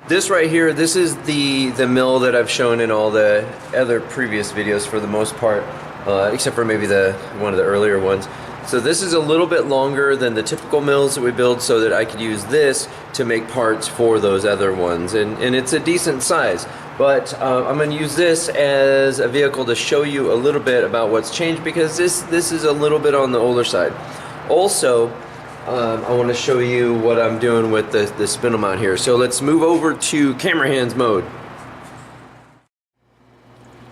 This right here, this is the mill that I've shown in all the other previous videos for the most part, except for maybe one of the earlier ones. So this is a little bit longer than the typical mills that we build, so that I could use this to make parts for those other ones, and it's a decent size. But I'm going to use this as a vehicle to show you a little bit about what's changed, because this is a little bit on the older side. Also, I want to show you what I'm doing with the spindle mount here. So let's move over to camera hands mode.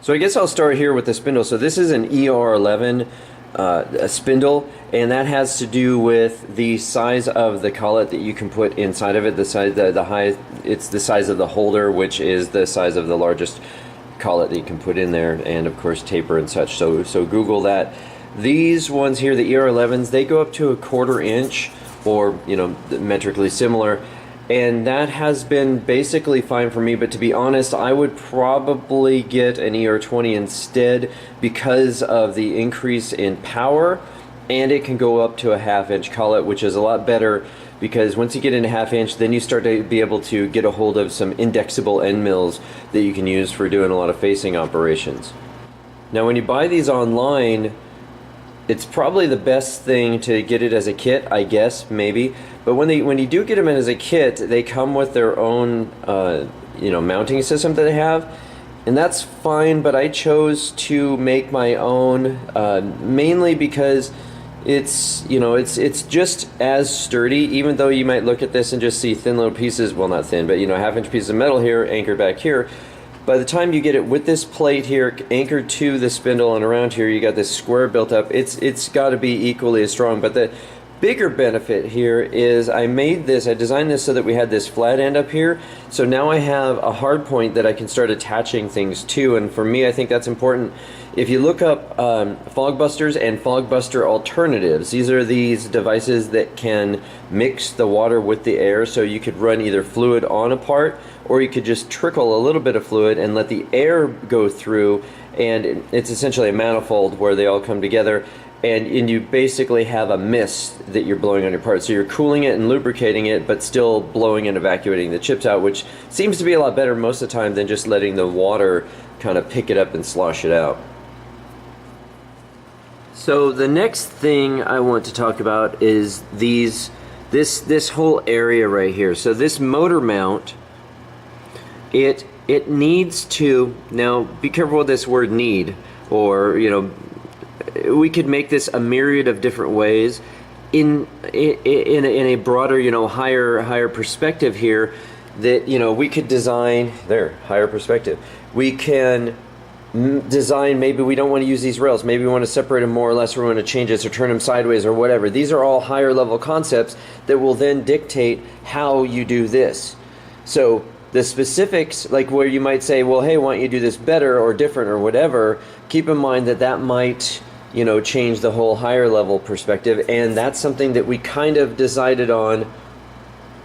So I guess I'll start here with the spindle. So this is an ER11 a spindle, and that has to do with the size of the collet that you can put inside of it. The size, it's the size of the holder, which is the size of the largest collet that you can put in there, and of course taper and such. So Google that. These ones here, the ER11s, they go up to a 1/4 inch, or metrically similar, and that has been basically fine for me. But to be honest, I would probably get an ER20 instead, because of the increase in power, and it can go up to a 1/2 inch collet, which is a lot better, because once you get into 1/2 inch, then you start to be able to get a hold of some indexable end mills that you can use for doing a lot of facing operations. Now when you buy these online, it's probably the best thing to get it as a kit, I guess, maybe. But when you do get them in as a kit, they come with their own mounting system that they have, and that's fine. But I chose to make my own, mainly because it's just as sturdy. Even though you might look at this and just see thin little pieces, well, not thin, but 1/2 inch pieces of metal here anchored back here. By the time you get it with this plate here anchored to the spindle, and around here you got this square built up, it's got to be equally as strong. But the bigger benefit here is I designed this so that we had this flat end up here, so now I have a hard point that I can start attaching things to. And for me, I think that's important. If you look up fog busters and fog buster alternatives, these are these devices that can mix the water with the air, so you could run either fluid on a part, or you could just trickle a little bit of fluid and let the air go through, and it's essentially a manifold where they all come together, and you basically have a mist that you're blowing on your part. So you're cooling it and lubricating it, but still blowing and evacuating the chips out, which seems to be a lot better most of the time than just letting the water kind of pick it up and slosh it out. So the next thing I want to talk about is this whole area right here. So this motor mount, it needs to, now be careful with this word need, or we could make this a myriad of different ways. In a broader, higher perspective here, that we could design higher perspective. We can design, maybe we don't want to use these rails, maybe we want to separate them more or less, or we want to change this or turn them sideways or whatever. These are all higher level concepts that will then dictate how you do this. So the specifics, like where you might say, well, hey, why don't you do this better or different or whatever, keep in mind that might change the whole higher level perspective. And that's something that we kind of decided on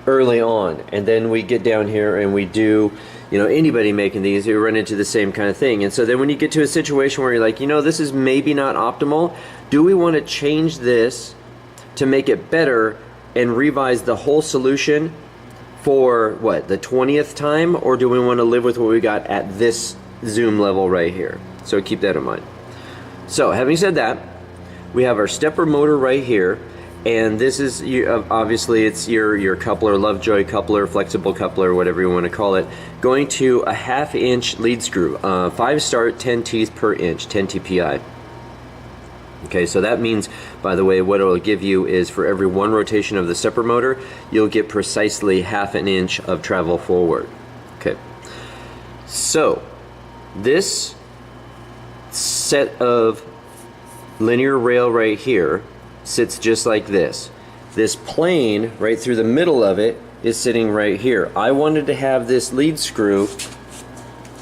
early on, and then we get down here and we do, anybody making these, you run into the same kind of thing. And so then when you get to a situation where you're like, this is maybe not optimal, do we want to change this to make it better and revise the whole solution for what, the 20th time, or do we want to live with what we got at this zoom level right here? So keep that in mind. So having said that, we have our stepper motor right here, and this is obviously it's your coupler, Lovejoy coupler, flexible coupler, whatever you want to call it, going to a 1/2 inch lead screw, 5 start, 10 teeth per inch, 10 TPI. Okay, so that means, by the way, what it'll give you is for every 1 rotation of the stepper motor, you'll get precisely 1/2 inch of travel forward. Okay, so this set of linear rail right here sits just like this. This plane right through the middle of it is sitting right here. I wanted to have this lead screw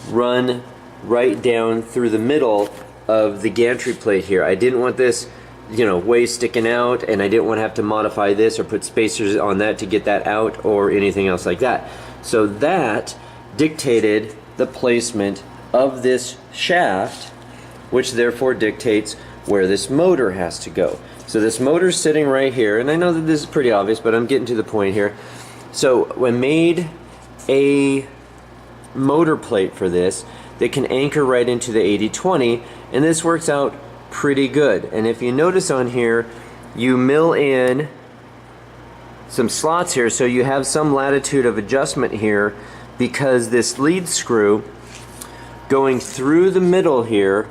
run right down through the middle of the gantry plate here. I didn't want this way sticking out, and I didn't want to have to modify this or put spacers on that to get that out or anything else like that. So that dictated the placement of this shaft, which therefore dictates where this motor has to go. So this motor's sitting right here, and I know that this is pretty obvious, but I'm getting to the point here. So when made a motor plate for this that can anchor right into the 80-20, and this works out pretty good. And if you notice on here, you mill in some slots here, so you have some latitude of adjustment here, because this lead screw going through the middle here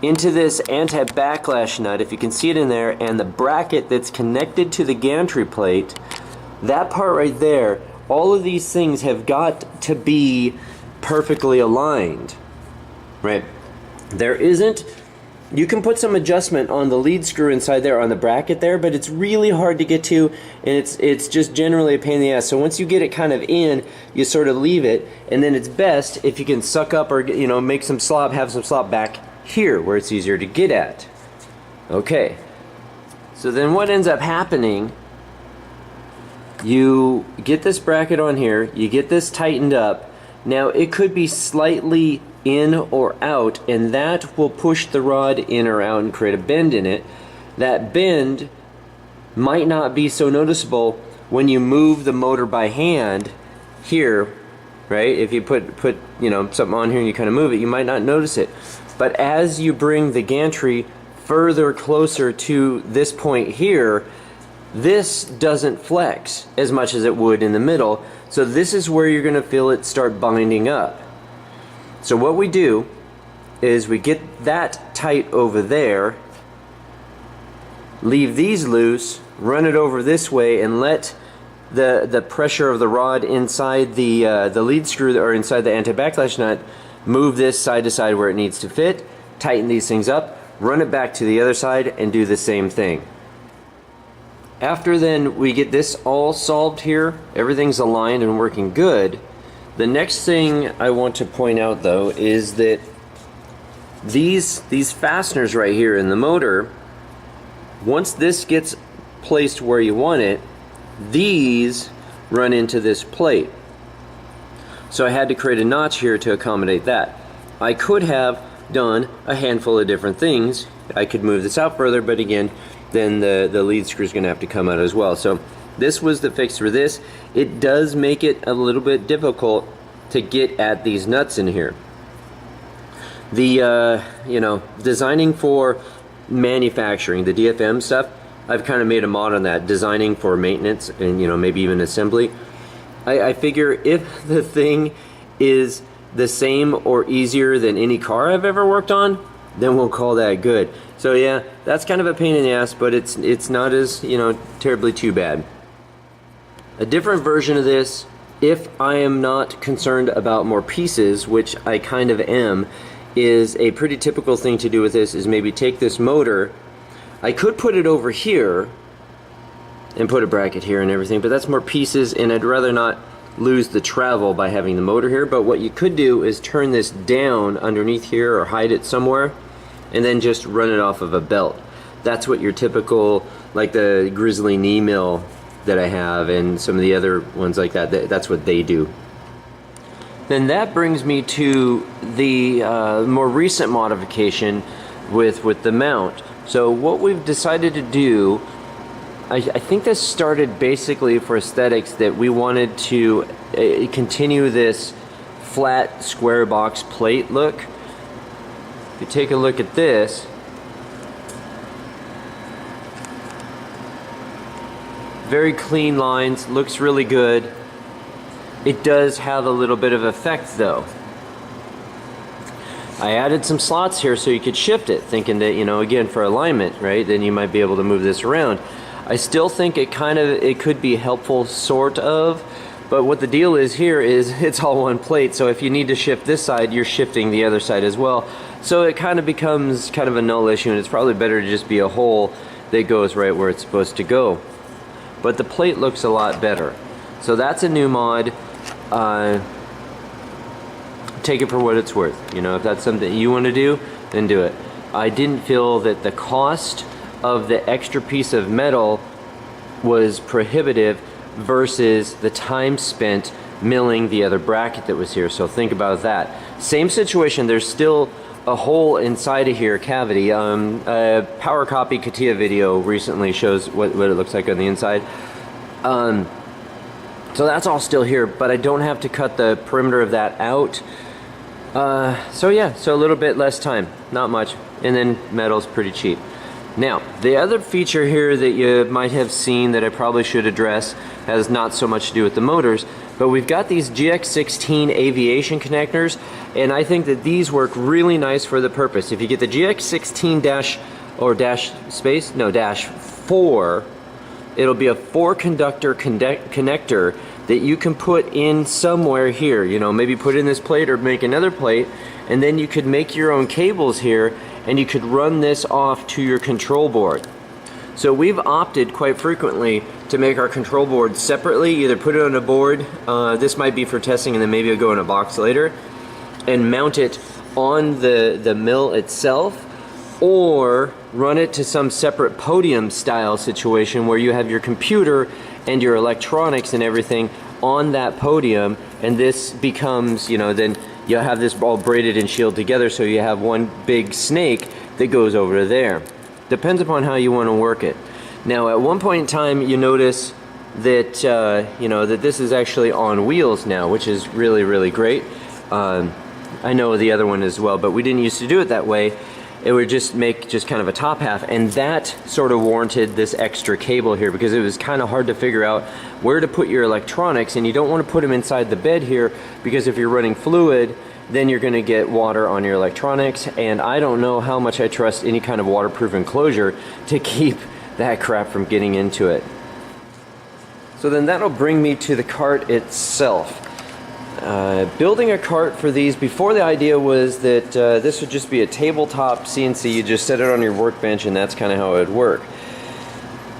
into this anti-backlash nut, if you can see it in there, and the bracket that's connected to the gantry plate, that part right there, all of these things have got to be perfectly aligned, right? There isn't, you can put some adjustment on the lead screw inside there on the bracket there, but it's really hard to get to, and it's just generally a pain in the ass. So once you get it kind of in, you sort of leave it, and then it's best if you can suck up or, you know, make some slop, have some slop back here where it's easier to get at. Okay, so then what ends up happening, you get this bracket on here, you get this tightened up. Now it could be slightly in or out, and that will push the rod in or out and create a bend in it. That bend might not be so noticeable when you move the motor by hand here, right? If you put you know, something on here and you kind of move it, you might not notice it. But as you bring the gantry further closer to this point here, this doesn't flex as much as it would in the middle. So this is where you're going to feel it start binding up. So what we do is we get that tight over there, leave these loose, run it over this way, and let the pressure of the rod inside the lead screw or inside the anti-backlash nut move this side to side where it needs to fit, tighten these things up, run it back to the other side, and do the same thing. After then we get this all solved here, everything's aligned and working good. The next thing I want to point out though is that these fasteners right here in the motor, once this gets placed where you want it, these run into this plate. So I had to create a notch here to accommodate that. I could have done a handful of different things. I could move this out further, but again, then the lead screw is going to have to come out as well. So this was the fix for this. It does make it a little bit difficult to get at these nuts in here. The you know, designing for manufacturing, the DFM stuff, I've kind of made a mod on that, designing for maintenance and, you know, maybe even assembly. I figure if the thing is the same or easier than any car I've ever worked on, then we'll call that good. So yeah, that's kind of a pain in the ass, but it's not as, you know, terribly too bad. A different version of this, if I am not concerned about more pieces, which I kind of am, is a pretty typical thing to do with this is maybe take this motor. I could put it over here and put a bracket here and everything, but that's more pieces, and I'd rather not lose the travel by having the motor here. But what you could do is turn this down underneath here or hide it somewhere and then just run it off of a belt. That's what your typical, like the Grizzly knee mill that I have and some of the other ones like that, that's what they do. Then that brings me to the more recent modification with the mount. So what we've decided to do, I think this started basically for aesthetics, that we wanted to continue this flat square box plate look. If you take a look at this, very clean lines, looks really good. It does have a little bit of effect though. I added some slots here so you could shift it, thinking that, you know, again, for alignment, right, then you might be able to move this around. I still think it could be helpful, sort of, but what the deal is here is it's all one plate, so if you need to shift this side, you're shifting the other side as well. So it kind of becomes kind of a null issue, and it's probably better to just be a hole that goes right where it's supposed to go. But the plate looks a lot better. So that's a new mod. Take it for what it's worth. You know, if that's something you want to do, then do it. I didn't feel that the cost of the extra piece of metal was prohibitive versus the time spent milling the other bracket that was here. So think about that. Same situation, there's still a hole inside of here, cavity. A Power Copy CATIA video recently shows what it looks like on the inside. So that's all still here, but I don't have to cut the perimeter of that out. So yeah, so a little bit less time, not much. And then metal's pretty cheap. Now, the other feature here that you might have seen that I probably should address has not so much to do with the motors, but we've got these GX16 aviation connectors, and I think that these work really nice for the purpose. If you get the GX16 dash 4, it'll be a 4-conductor connector that you can put in somewhere here. You know, maybe put in this plate or make another plate, and then you could make your own cables here, and you could run this off to your control board. So we've opted quite frequently to make our control board separately, either put it on a board, this might be for testing and then maybe it'll go in a box later, and mount it on the mill itself, or run it to some separate podium style situation where you have your computer and your electronics and everything on that podium, and this becomes, you know, then you'll have this all braided and shielded together, so you have one big snake that goes over there. Depends upon how you want to work it. Now, at one point in time, you notice that you know, that this is actually on wheels now, which is really, really great. I know the other one as well, but we didn't used to do it that way. It would just make just kind of a top half, and that sort of warranted this extra cable here, because it was kind of hard to figure out where to put your electronics, and you don't want to put them inside the bed here, because if you're running fluid, then you're going to get water on your electronics, and I don't know how much I trust any kind of waterproof enclosure to keep that crap from getting into it. So then that'll bring me to the cart itself. Building a cart for these, before the idea was that this would just be a tabletop CNC, you just set it on your workbench and that's kind of how it would work.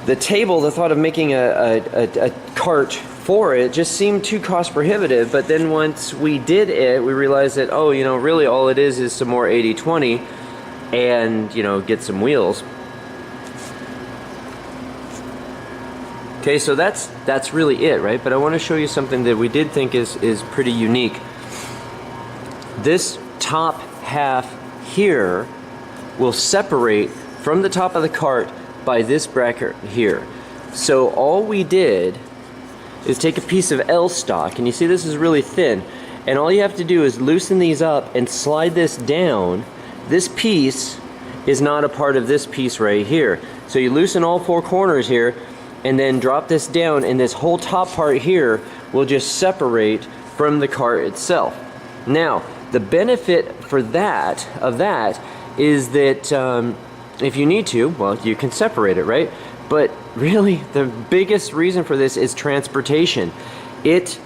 The table, the thought of making a cart for it just seemed too cost prohibitive, but then once we did it, we realized that, oh, you know, really all it is some more 80/20 and, you know, get some wheels. Okay, so that's really it, right? But I want to show you something that we did think is pretty unique. This top half here will separate from the top of the cart by this bracket here. So all we did is take a piece of L stock, and you see this is really thin, and all you have to do is loosen these up and slide this down. This piece is not a part of this piece right here. So you loosen all 4 corners here, and then drop this down, and this whole top part here will just separate from the cart itself. Now, the benefit for that is that if you need to, well, you can separate it, right? But really, the biggest reason for this is transportation. It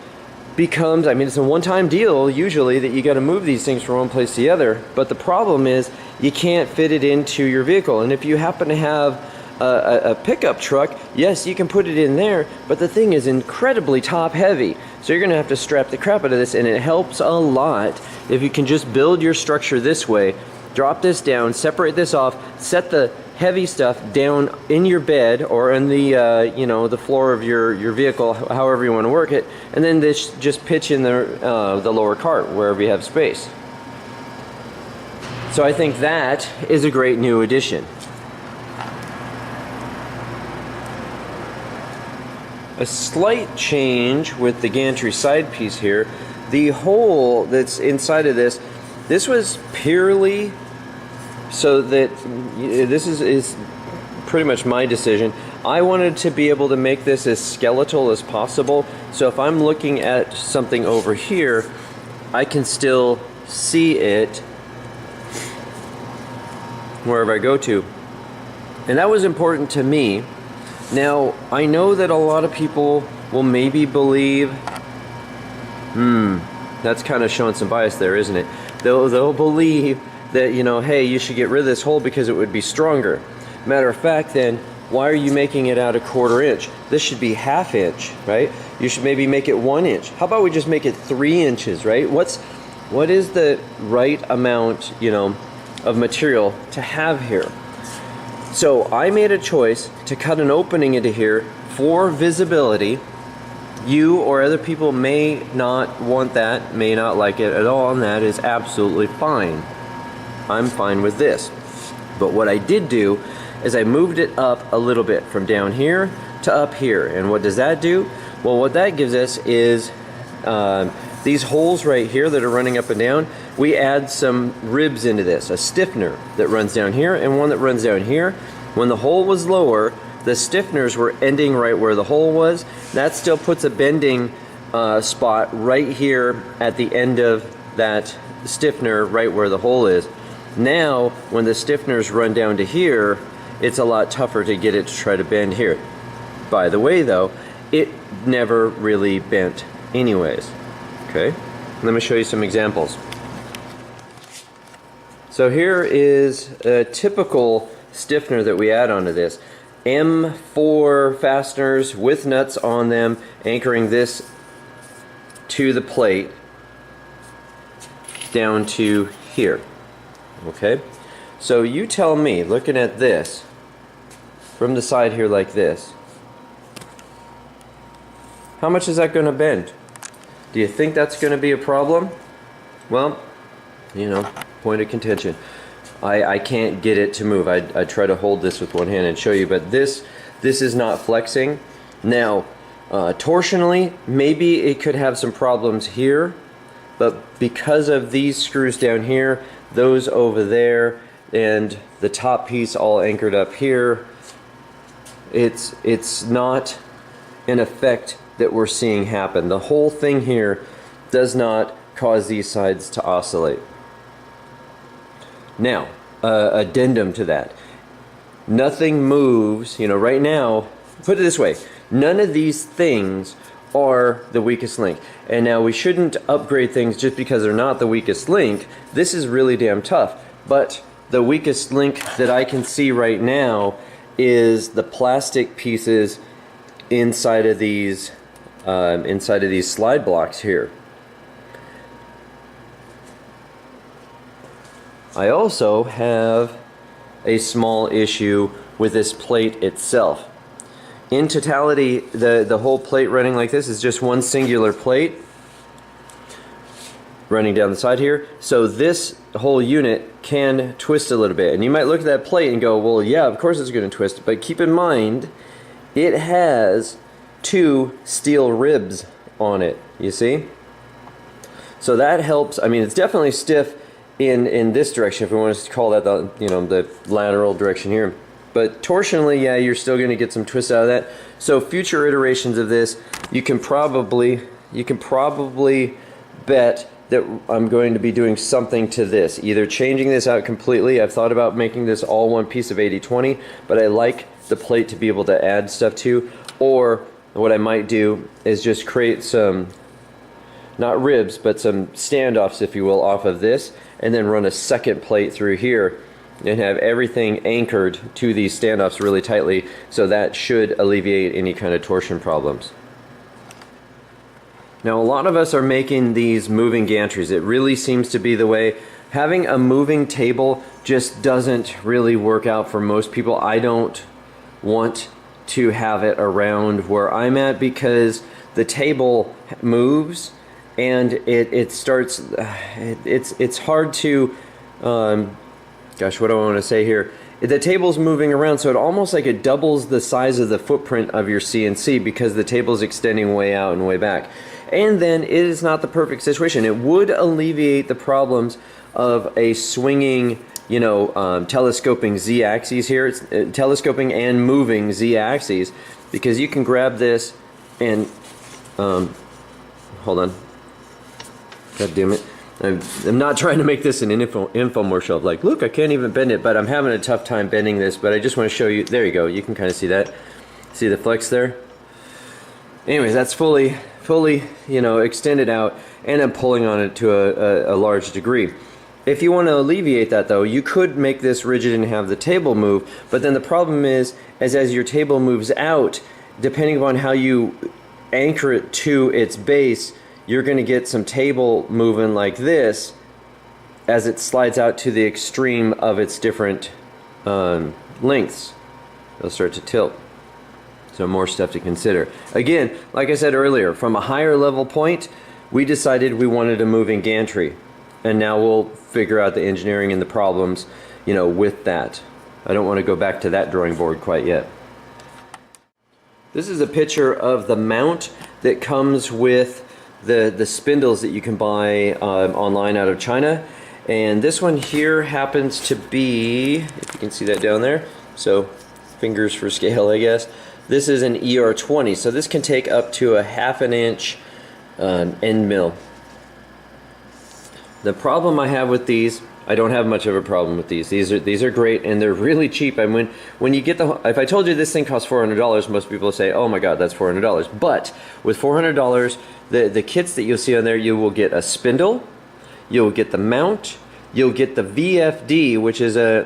becomes, I mean, it's a one-time deal usually that you got to move these things from one place to the other, but the problem is you can't fit it into your vehicle. And if you happen to have a pickup truck, yes, you can put it in there, but the thing is incredibly top heavy, so you're gonna have to strap the crap out of this, and it helps a lot if you can just build your structure this way. Drop this down, separate this off, set the heavy stuff down in your bed or in the you know, the floor of your vehicle, however you want to work it, and then this just pitch in the lower cart wherever you have space. So I think that is a great new addition. A slight change with the gantry side piece here. The hole that's inside of this was purely so that this is pretty much my decision. I wanted to be able to make this as skeletal as possible, so if I'm looking at something over here, I can still see it wherever I go to. And that was important to me. Now, I know that a lot of people will maybe believe, that's kind of showing some bias there, isn't it? They'll believe that, you know, hey, you should get rid of this hole because it would be stronger. Matter of fact, then, why are you making it out a 1/4 inch? This should be 1/2 inch, right? You should maybe make it 1 inch. How about we just make it 3 inches, right? What is the right amount, you know, of material to have here? So I made a choice to cut an opening into here for visibility. You or other people may not want that, may not like it at all, and that is absolutely fine. I'm fine with this. But what I did do is I moved it up a little bit from down here to up here. And what does that do? Well, what that gives us is these holes right here that are running up and down, we add some ribs into this, a stiffener that runs down here and one that runs down here. When the hole was lower, the stiffeners were ending right where the hole was. That still puts a bending spot right here at the end of that stiffener, right where the hole is. Now, when the stiffeners run down to here, it's a lot tougher to get it to try to bend here. By the way, though, it never really bent anyways. Okay, let me show you some examples. So here is a typical stiffener that we add onto this. M4 fasteners with nuts on them, anchoring this to the plate down to here. Okay, so you tell me, looking at this from the side here like this, how much is that going to bend? Do you think that's going to be a problem? Well, you know, point of contention. I can't get it to move. I try to hold this with one hand and show you, but this is not flexing. Now, torsionally, maybe it could have some problems here, but because of these screws down here, those over there, and the top piece all anchored up here, it's not an effect that we're seeing happen. The whole thing here does not cause these sides to oscillate. Now, addendum to that, nothing moves, you know, right now, put it this way, none of these things are the weakest link. And now we shouldn't upgrade things just because they're not the weakest link. This is really damn tough, but the weakest link that I can see right now is the plastic pieces inside of these slide blocks here. I also have a small issue with this plate itself. In totality, the whole plate running like this is just one singular plate running down the side here. So this whole unit can twist a little bit. And you might look at that plate and go, well, yeah, of course it's going to twist. But keep in mind, it has 2 steel ribs on it, you see? So that helps. I mean, it's definitely stiff in this direction, if we want to call that the, you know, the lateral direction here. But torsionally, yeah, you're still going to get some twist out of that. So future iterations of this, you can probably bet that I'm going to be doing something to this, either changing this out completely. I've thought about making this all one piece of 80/20, but I like the plate to be able to add stuff to. Or what I might do is just create some, not ribs, but some standoffs, if you will, off of this, and then run a second plate through here and have everything anchored to these standoffs really tightly, so that should alleviate any kind of torsion problems. Now, a lot of us are making these moving gantries. It really seems to be the way. Having a moving table just doesn't really work out for most people. I don't want to have it around where I'm at because the table moves and it starts, it's hard to, gosh, what do I want to say here? The table's moving around, so it almost like it doubles the size of the footprint of your CNC because the table's extending way out and way back. And then it is not the perfect situation. It would alleviate the problems of a swinging, you know, telescoping Z-axes here. It's telescoping and moving Z-axes, because you can grab this and, hold on. God damn it. I'm not trying to make this an infomercial of like, look, I can't even bend it, but I'm having a tough time bending this. But I just want to show you. There you go. You can kind of see that. See the flex there? Anyways, that's fully, you know, extended out, and I'm pulling on it to a large degree. If you want to alleviate that, though, you could make this rigid and have the table move. But then the problem is, as your table moves out, depending upon how you anchor it to its base, you're going to get some table moving like this as it slides out to the extreme of its different lengths. It'll start to tilt. So more stuff to consider. Again, like I said earlier, from a higher level point, we decided we wanted a moving gantry. And now we'll figure out the engineering and the problems, you know, with that. I don't want to go back to that drawing board quite yet. This is a picture of the mount that comes with the spindles that you can buy online out of China. And this one here happens to be, if you can see that down there, so fingers for scale, I guess. This is an ER20, so this can take up to a 1/2 inch end mill. The problem I have with these, I don't have much of a problem with these. These are great, and they're really cheap. I mean, when you get if I told you this thing costs $400, most people say, "Oh my God, that's $400." But with $400, the kits that you'll see on there, you will get a spindle, you'll get the mount, you'll get the VFD, which is a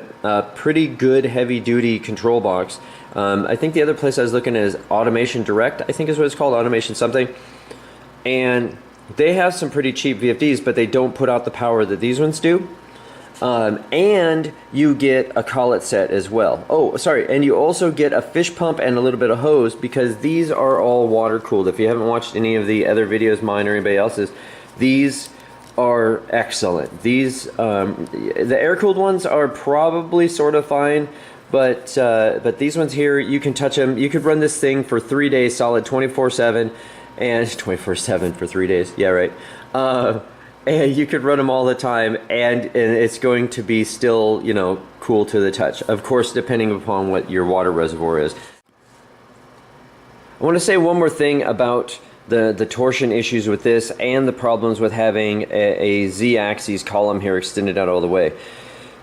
pretty good heavy-duty control box. I think the other place I was looking at is Automation Direct, I think is what it's called, Automation something. And they have some pretty cheap VFDs, but they don't put out the power that these ones do. And you get a collet set as well. Oh, sorry, and you also get a fish pump and a little bit of hose, because these are all water cooled. If you haven't watched any of the other videos, mine or anybody else's, these are excellent. These, the air cooled ones are probably sort of fine, but these ones here, you can touch them. You could run this thing for 3 days solid, 24/7, and 24/7 for 3 days. Yeah, right. And you could run them all the time, and it's going to be still, you know, cool to the touch. Of course, depending upon what your water reservoir is. I want to say one more thing about the torsion issues with this and the problems with having a Z-axis column here extended out all the way.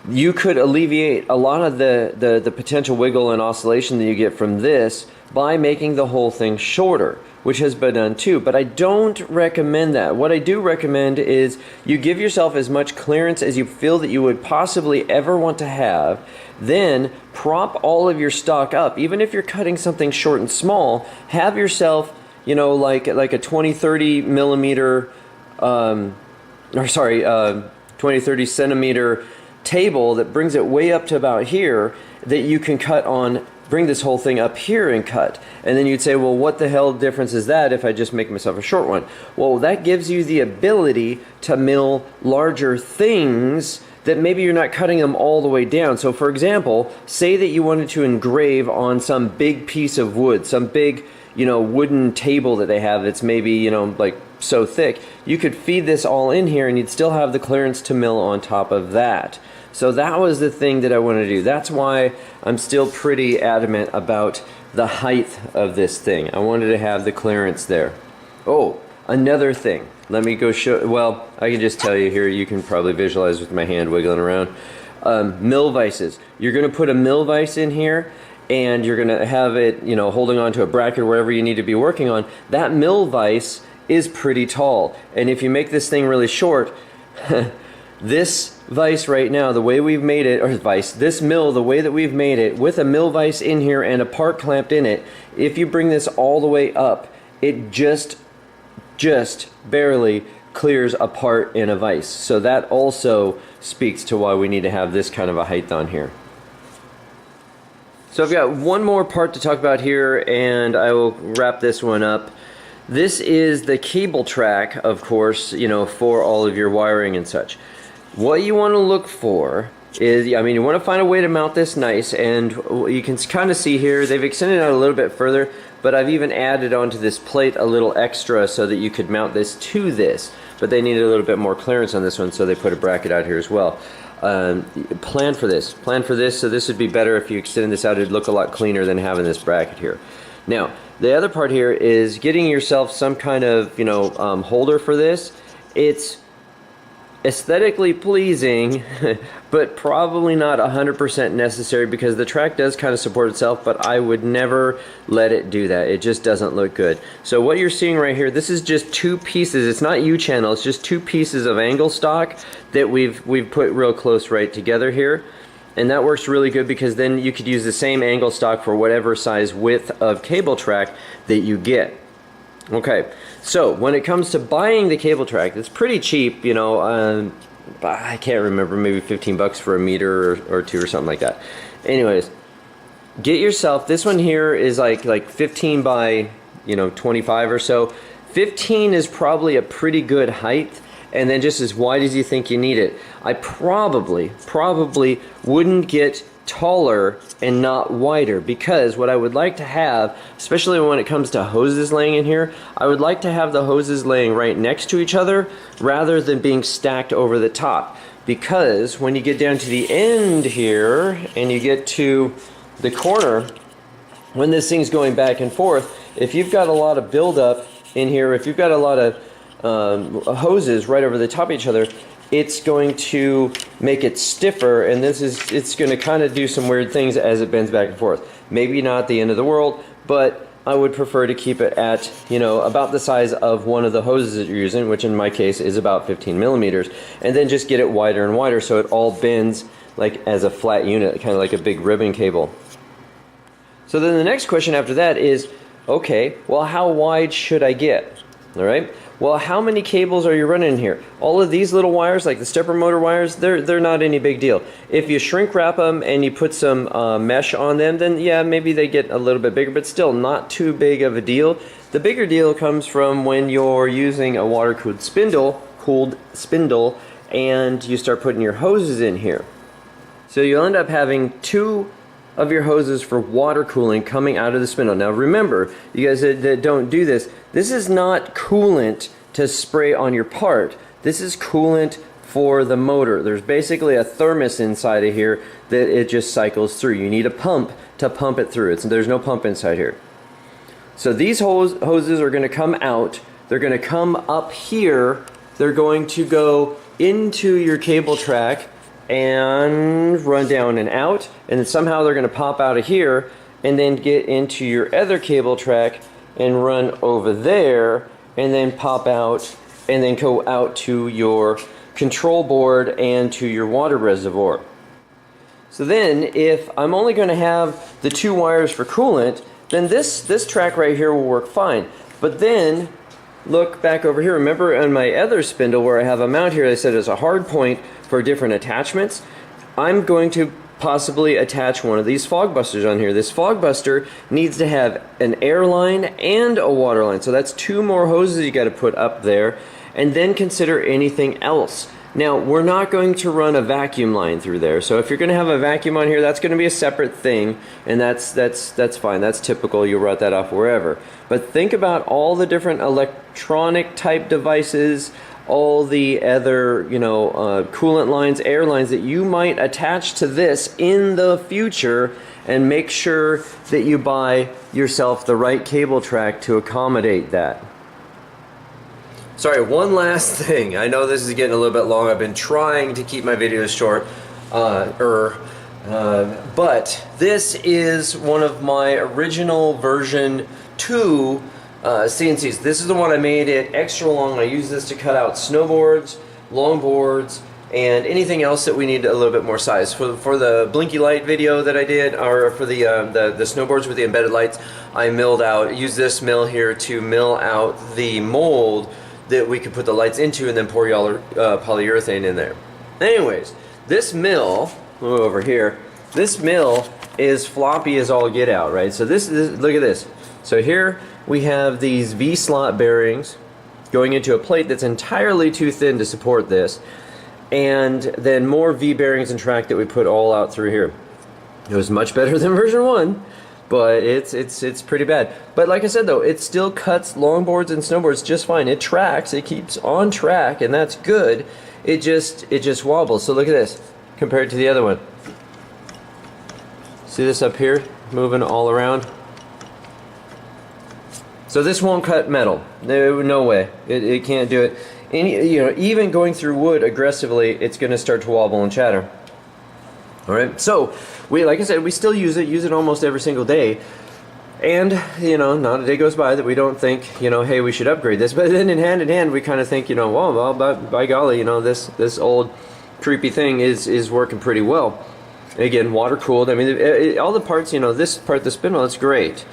You could alleviate a lot of the potential wiggle and oscillation that you get from this by making the whole thing shorter, which has been done too, but I don't recommend that. What I do recommend is you give yourself as much clearance as you feel that you would possibly ever want to have, then prop all of your stock up. Even if you're cutting something short and small, have yourself, you know, like a 20-30 millimeter, 20-30 centimeter table that brings it way up to about here, that you can cut on, bring this whole thing up here and cut. And then you'd say, well, what the hell difference is that if I just make myself a short one? Well, that gives you the ability to mill larger things that maybe you're not cutting them all the way down. So for example, say that you wanted to engrave on some big piece of wood, some big, you know, wooden table that they have that's maybe, you know, like so thick. You could feed this all in here and you'd still have the clearance to mill on top of that. So that was the thing that I wanted to do. That's why I'm still pretty adamant about the height of this thing. I wanted to have the clearance there. Oh, another thing. Let me go show, well, I can just tell you here, you can probably visualize with my hand wiggling around. Mill vices. You're gonna put a mill vise in here, and you're gonna have it, you know, holding onto a bracket or wherever you need to be working on. That mill vise is pretty tall. And if you make this thing really short, this vise right now, the way we've made it, or vise, this mill, the way that we've made it, with a mill vise in here and a part clamped in it, if you bring this all the way up, it just barely clears a part in a vise. So that also speaks to why we need to have this kind of a height on here. So I've got one more part to talk about here, and I will wrap this one up. This is the cable track, of course, you know, for all of your wiring and such. What you want to look for is, I mean, you want to find a way to mount this nice, and you can kind of see here, they've extended out a little bit further, but I've even added onto this plate a little extra so that you could mount this to this, but they needed a little bit more clearance on this one, so they put a bracket out here as well. Plan for this, so this would be better if you extended this out. It'd look a lot cleaner than having this bracket here. Now, the other part here is getting yourself some kind of, you know, holder for this. It's aesthetically pleasing, but probably not 100% necessary, because the track does kind of support itself, but I would never let it do that. It just doesn't look good. So what you're seeing right here, this is just two pieces. It's not U-channel, it's just two pieces of angle stock that we've put real close right together here. And that works really good, because then you could use the same angle stock for whatever size width of cable track that you get. Okay, so when it comes to buying the cable track, it's pretty cheap, you know, I can't remember, maybe 15 bucks for a meter or two or something like that. Anyways, get yourself, this one here is like 15 by, you know, 25 or so. 15 is probably a pretty good height, and then just as wide as you think you need it. I probably wouldn't get taller and not wider, because what I would like to have, especially when it comes to hoses laying in here, I would like to have the hoses laying right next to each other rather than being stacked over the top. Because when you get down to the end here and you get to the corner, when this thing's going back and forth, if you've got a lot of buildup in here, if you've got a lot of hoses right over the top of each other, it's going to make it stiffer, and it's going to kind of do some weird things as it bends back and forth. Maybe not the end of the world, but I would prefer to keep it at, you know, about the size of one of the hoses that you're using, which in my case is about 15 millimeters, and then just get it wider and wider so it all bends like as a flat unit, kind of like a big ribbon cable. So then the next question after that is, okay, well, how wide should I get? All right. Well, how many cables are you running in here? All of these little wires, like the stepper motor wires, they're not any big deal. If you shrink wrap them and you put some mesh on them, then yeah, maybe they get a little bit bigger, but still not too big of a deal. The bigger deal comes from when you're using a water-cooled spindle, and you start putting your hoses in here. So you'll end up having two of your hoses for water cooling coming out of the spindle. Now remember, you guys that don't do this, this is not coolant to spray on your part. This is coolant for the motor. There's basically a thermos inside of here that it just cycles through. You need a pump to pump it through. There's no pump inside here. So these hoses are going to come out. They're going to come up here. They're going to go into your cable track and run down and out, and then somehow they're going to pop out of here and then get into your other cable track and run over there and then pop out and then go out to your control board and to your water reservoir. So then if I'm only going to have the two wires for coolant, then this track right here will work fine. But then look back over here. Remember on my other spindle where I have a mount here, I said it's a hard point for different attachments. I'm going to possibly attach one of these fog busters on here. This fog buster needs to have an air line and a water line. So that's two more hoses you got to put up there, and then consider anything else. Now, we're not going to run a vacuum line through there. So if you're going to have a vacuum on here, that's going to be a separate thing, and that's fine. That's typical. You'll route that off wherever. But think about all the different electronic type devices, all the other, you know, coolant lines, air lines that you might attach to this in the future, and make sure that you buy yourself the right cable track to accommodate that. Sorry, one last thing. I know this is getting a little bit long. I've been trying to keep my videos short, but this is one of my original version 2 CNCs. This is the one I made it extra long. I use this to cut out snowboards, longboards, and anything else that we need a little bit more size. For the blinky light video that I did, or for the snowboards with the embedded lights, I used this mill here to mill out the mold that we could put the lights into and then pour polyurethane in there. Anyways, this mill, over here, this mill is floppy as all get out, right? So this look at this. So here we have these V-slot bearings going into a plate that's entirely too thin to support this, and then more V bearings and track that we put all out through here. It was much better than version 1, but it's pretty bad. But like I said though, it still cuts longboards and snowboards just fine. It tracks, it keeps on track, and that's good. It just wobbles. So look at this compared to the other one. See this up here moving all around? So this won't cut metal. No way. It can't do it. Even going through wood aggressively, it's going to start to wobble and chatter. All right. So like I said, we still use it almost every single day. And not a day goes by that we don't think, hey, we should upgrade this. But then in hand, we kind of think, well, by golly, this old creepy thing is working pretty well. And again, water cooled. I mean, all the parts, this part, the spindle, it's great.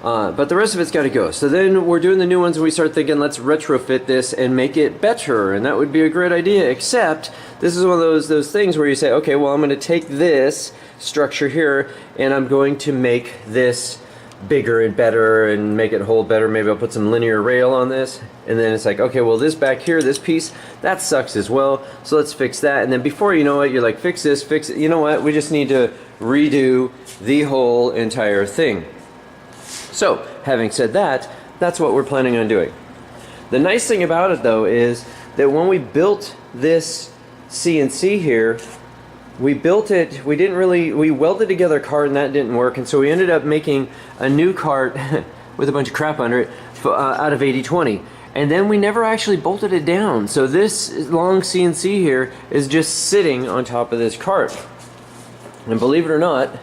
But the rest of it's got to go. So then we're doing the new ones and we start thinking, let's retrofit this and make it better, and that would be a great idea, except this is one of those things where you say, okay, well, I'm going to take this structure here and I'm going to make this bigger and better and make it hold better. Maybe I'll put some linear rail on this, and then it's like, okay, well, this back here, this piece, that sucks as well, so let's fix that. And then before you know it, you're like, fix this, fix it. You know what, we just need to redo the whole entire thing. So, having said that, that's what we're planning on doing. The nice thing about it though is that when we built this CNC here, we welded together a cart and that didn't work, and so we ended up making a new cart with a bunch of crap under it out of 80/20. And then we never actually bolted it down. So this long CNC here is just sitting on top of this cart. And believe it or not,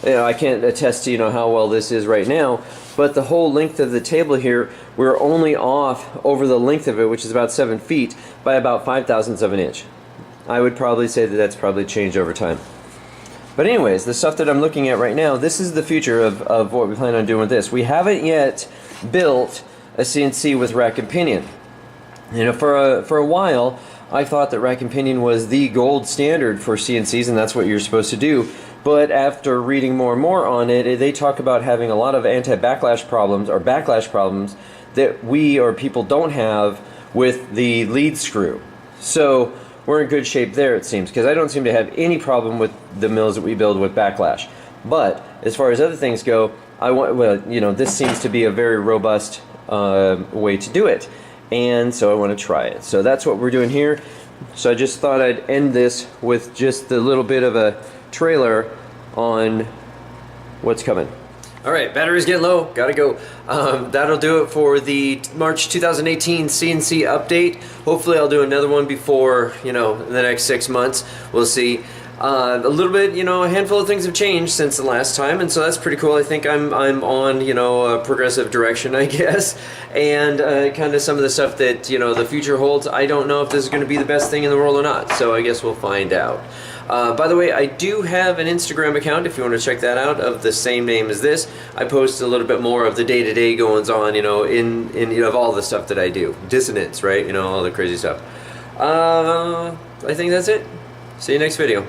I can't attest to how well this is right now, but the whole length of the table here, we're only off over the length of it, which is about 7 feet, by about 5/1000ths of an inch. I would probably say that that's probably changed over time. But anyways, the stuff that I'm looking at right now, this is the future of what we plan on doing with this. We haven't yet built a CNC with rack and pinion. For a while, I thought that rack and pinion was the gold standard for CNCs, and that's what you're supposed to do. But after reading more and more on it, they talk about having a lot of anti-backlash problems, or backlash problems, that we or people don't have with the lead screw. So we're in good shape there, it seems, because I don't seem to have any problem with the mills that we build with backlash. But as far as other things go, this seems to be a very robust way to do it, and so I want to try it. So that's what we're doing here. So I just thought I'd end this with just a little bit of a trailer on what's coming. Alright, battery's getting low, gotta go. That'll do it for the March 2018 CNC update. Hopefully I'll do another one before, the next 6 months. We'll see. A little bit, a handful of things have changed since the last time, and so that's pretty cool. I think I'm on, a progressive direction, I guess, and kind of some of the stuff that, the future holds. I don't know if this is going to be the best thing in the world or not, so I guess we'll find out. By the way, I do have an Instagram account if you want to check that out, of the same name as this. I post a little bit more of the day-to-day goings on, of all the stuff that I do. Dissonance, right? All the crazy stuff. I think that's it. See you next video.